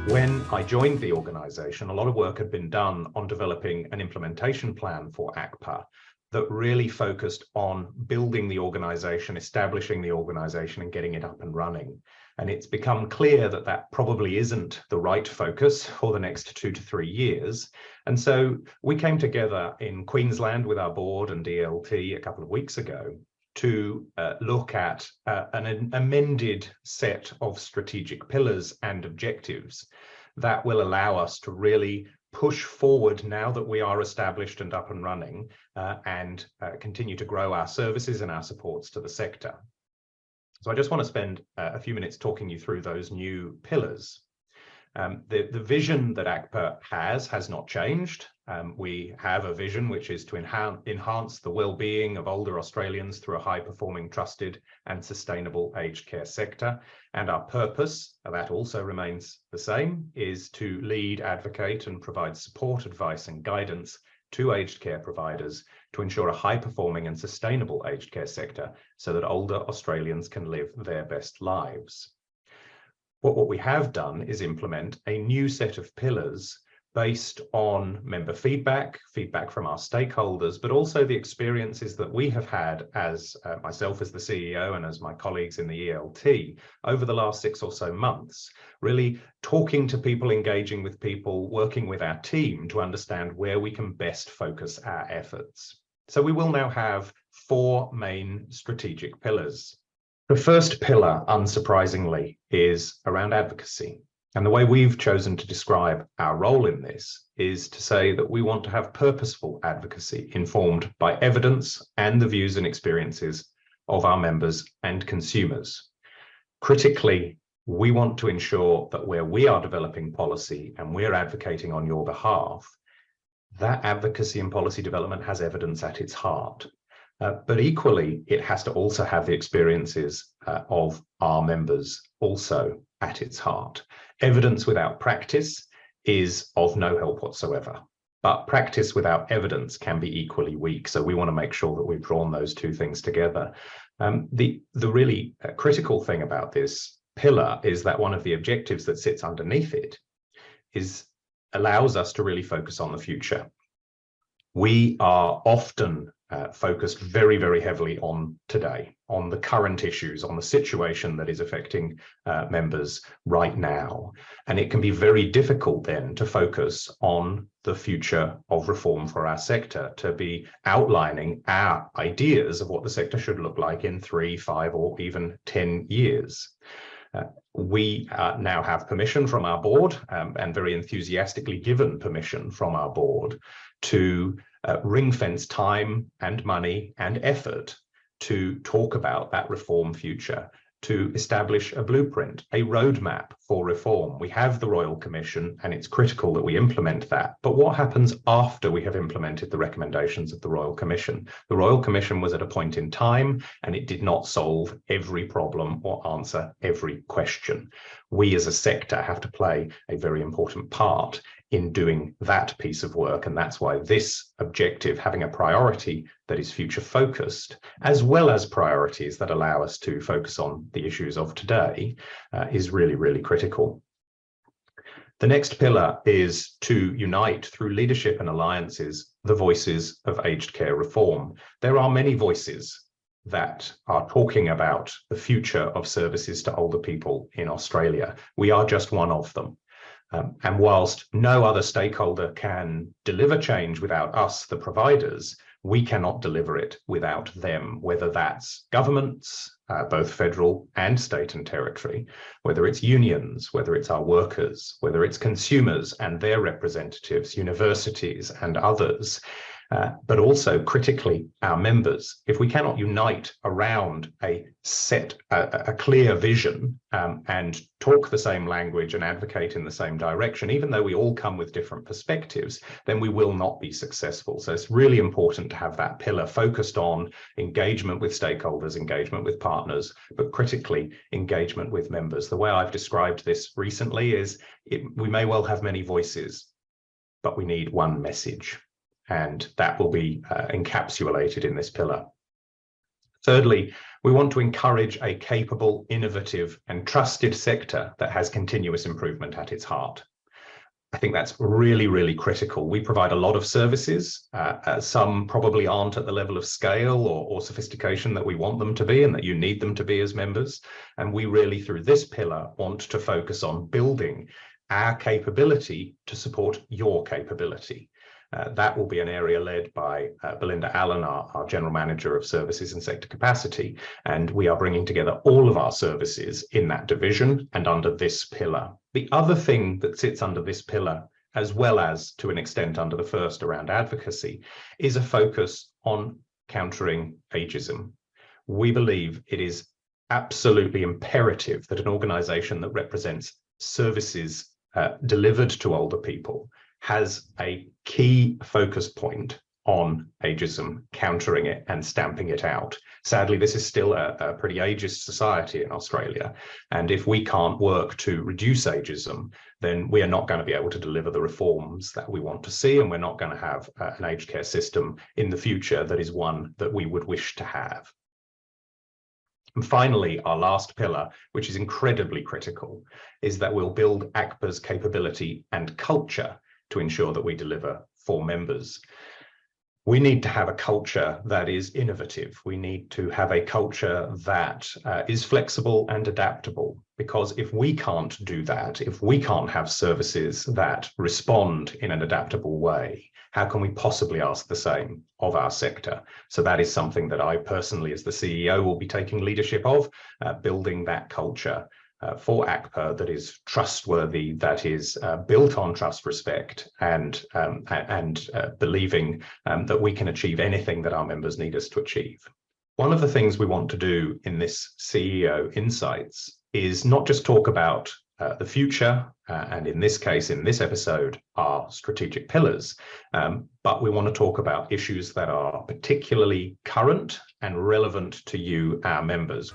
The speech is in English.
When I joined the organisation, a lot of work had been done on developing an implementation plan for ACCPA that really focused on building the organisation, establishing the organisation and getting it up and running. And it's become clear that that probably isn't the right focus for the next 2 to 3 years. And so we came together in Queensland with our board and DLT a couple of weeks ago to look at an amended set of strategic pillars and objectives that will allow us to really push forward now that we are established and up and running and continue to grow our services and our supports to the sector. So I just want to spend a few minutes talking you through those new pillars. The vision that ACCPA has not changed. We have a vision which is to enhance the well-being of older Australians through a high-performing, trusted and sustainable aged care sector. And our purpose, that also remains the same, is to lead, advocate and provide support, advice and guidance to aged care providers to ensure a high-performing and sustainable aged care sector so that older Australians can live their best lives. What we have done is implement a new set of pillars based on member feedback from our stakeholders, but also the experiences that we have had as myself as the CEO and as my colleagues in the ELT over the last 6 or so months, really talking to people, engaging with people, working with our team to understand where we can best focus our efforts. So we will now have 4 main strategic pillars. The first pillar, unsurprisingly, is around advocacy. And the way we've chosen to describe our role in this is to say that we want to have purposeful advocacy informed by evidence and the views and experiences of our members and consumers. Critically, we want to ensure that where we are developing policy and we're advocating on your behalf, that advocacy and policy development has evidence at its heart. But equally, it has to also have the experiences of our members also at its heart. Evidence without practice is of no help whatsoever, but practice without evidence can be equally weak. So we want to make sure that we've drawn those two things together. The really critical thing about this pillar is that one of the objectives that sits underneath it allows us to really focus on the future. We are often focused very, very heavily on today, on the current issues, on the situation that is affecting members right now. And it can be very difficult then to focus on the future of reform for our sector, to be outlining our ideas of what the sector should look like in 3, 5, or even 10 years. We now have permission from our board and very enthusiastically given permission from our board to ring-fence time and money and effort to talk about that reform future, to establish a blueprint, a roadmap for reform. We have the Royal Commission and it's critical that we implement that. But what happens after we have implemented the recommendations of the Royal Commission? The Royal Commission was at a point in time and it did not solve every problem or answer every question. We as a sector have to play a very important part in doing that piece of work. And that's why this objective, having a priority that is future focused, as well as priorities that allow us to focus on the issues of today, is really, really critical. The next pillar is to unite through leadership and alliances the voices of aged care reform. There are many voices that are talking about the future of services to older people in Australia. We are just one of them. And whilst no other stakeholder can deliver change without us, the providers, we cannot deliver it without them, whether that's governments, both federal and state and territory, whether it's unions, whether it's our workers, whether it's consumers and their representatives, universities and others. But also critically our members. If we cannot unite around a clear vision and talk the same language and advocate in the same direction, even though we all come with different perspectives, then we will not be successful. So it's really important to have that pillar focused on engagement with stakeholders, engagement with partners, but critically engagement with members. The way I've described this recently is we may well have many voices, but we need one message. And that will be encapsulated in this pillar. Thirdly, We want to encourage a capable, innovative, and trusted sector that has continuous improvement at its heart. I think that's really, really critical. We provide a lot of services. Some probably aren't at the level of scale or sophistication that we want them to be and that you need them to be as members. And we really, through this pillar, want to focus on building our capability to support your capability. That will be an area led by Belinda Allen, our General Manager of Services and Sector Capacity, and we are bringing together all of our services in that division and under this pillar. The other thing that sits under this pillar, as well as to an extent under the first around advocacy, is a focus on countering ageism. We believe it is absolutely imperative that an organisation that represents services delivered to older people has a key focus point on ageism, countering it and stamping it out. Sadly, this is still a pretty ageist society in Australia. And if we can't work to reduce ageism, then we are not going to be able to deliver the reforms that we want to see. And we're not going to have an aged care system in the future that is one that we would wish to have. And finally, our last pillar, which is incredibly critical, is that we'll build ACCPA's capability and culture to ensure that we deliver for members. We need to have a culture that is innovative. We need to have a culture that is flexible and adaptable, because if we can't do that, if we can't have services that respond in an adaptable way, how can we possibly ask the same of our sector? So that is something that I personally, as the CEO, will be taking leadership of, building that culture for ACCPA that is trustworthy, that is built on trust, respect, and believing that we can achieve anything that our members need us to achieve. One of the things we want to do in this CEO Insights is not just talk about the future, and in this case, in this episode, our strategic pillars, but we want to talk about issues that are particularly current and relevant to you, our members.